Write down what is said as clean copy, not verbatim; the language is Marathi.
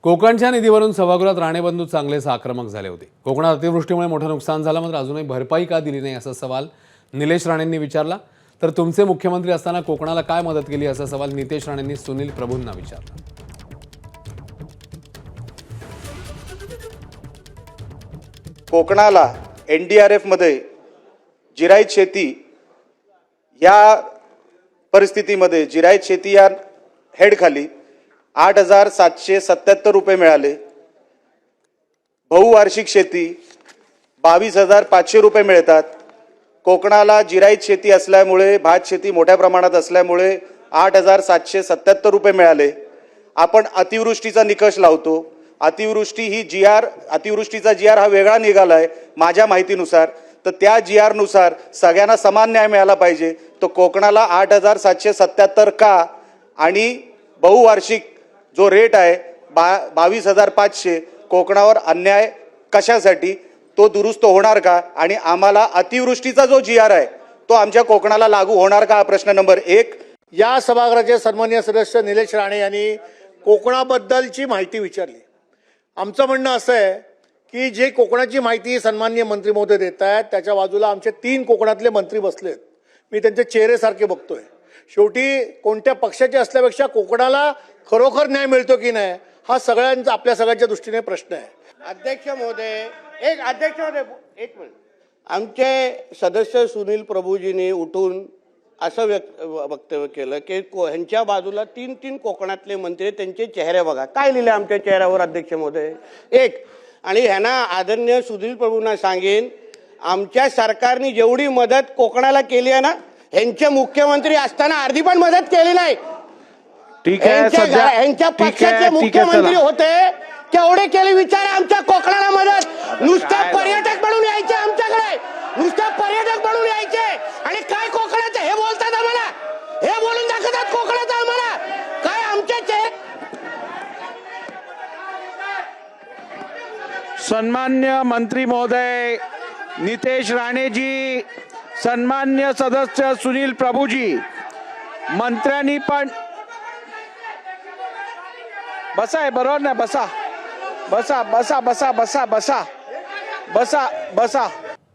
कोकणच्या निधीवरून सभागृहात राणे बंधू चांगलेच आक्रमक झाले होते। कोकणात अतिवृष्टीमुळे मोठं नुकसान झालं, मात्र अजूनही भरपाई का दिली नाही असा सवाल निलेश राणेंनी विचारला। तर तुमचे मुख्यमंत्री असताना कोकणाला काय मदत केली असा सवाल नितेश राणेंनी सुनील प्रभूंना विचारला। कोकणाला NDRF मध्ये जिरायत शेती या परिस्थितीमध्ये जिरायत शेती या हेड खाली 8,777 रुपये मिळाले। बहुवार्षिक शेती 22,500 रुपये मिळतात। कोकणाला जिरायत शेती असल्यामुळे भात शेती मोठ्या प्रमाणात असल्यामुळे 8,777 रुपये मिळाले। आपण अतिवृष्टीचा निकष लावतो। अतिवृष्टी ही अतिवृष्टीचा GR हा वेगळा निघालाय माझ्या माहितीनुसार, तर त्या GR नुसार सगळ्यांना समान न्याय मिळाला पाहिजे। तो कोकणाला 8,777 का आणि बहुवार्षिक जो रेट आहे 22,500 कोकणावर अन्याय कशासाठी, तो दुरुस्त होणार का? आणि आम्हाला अतिवृष्टीचा जो GR आहे तो आमच्या कोकणाला लागू होणार का? हा प्रश्न नंबर 1। या सभागृहाचे सन्माननीय सदस्य निलेश राणे यांनी कोकणाबद्दलची माहिती विचारली। आमचं म्हणणं असं आहे की जे कोकणाची माहिती सन्माननीय मंत्री महोदय देत आहेत त्याच्या बाजूला आमचे 3 कोकणातले मंत्री बसलेत। मी त्यांचे चेहरे सारखे बघतोय। शेवटी कोणत्या पक्षाचे असल्यापेक्षा कोकणाला खरोखर न्याय मिळतो की नाही हा सगळ्यांचा आपल्या सगळ्यांच्या दृष्टीने प्रश्न आहे। अध्यक्ष महोदय एक मिनिट, आमचे सदस्य सुनील प्रभूजींनी उठून असं वक्तव्य केलं की ह्यांच्या बाजूला 3 कोकणातले मंत्री, त्यांचे चेहरे बघा काय लिहिले आमच्या चेहऱ्यावर अध्यक्ष महोदय। एक आणि ह्यांना आदरणीय सुनील प्रभूंना सांगेन, आमच्या सरकारने जेवढी मदत कोकणाला केली आहे ना, ह्यांचे मुख्यमंत्री असताना अर्धी पण मदत केली नाही। ठीक आहे, ह्यांच्या पक्षाचे मुख्यमंत्री होते केवढे केले विचार आमच्या कोकणाला मदत। नुसते पर्यटक म्हणून यायचे आमच्याकडे, नुसते पर्यटक म्हणून यायचे आणि काय कोकणाचं हे बोलतात आम्हाला, हे बोलून दाखवतात कोकणाचं आम्हाला काय आमच्या सन्मान्य मंत्री महोदय नितेश राणे जी, सन्मान्य सदस्य सुनील प्रभूजी, मंत्र्यांनी पण बसा आहे बरोबर ना, बसा बसा बसा बसा बसा बसा बसा बसा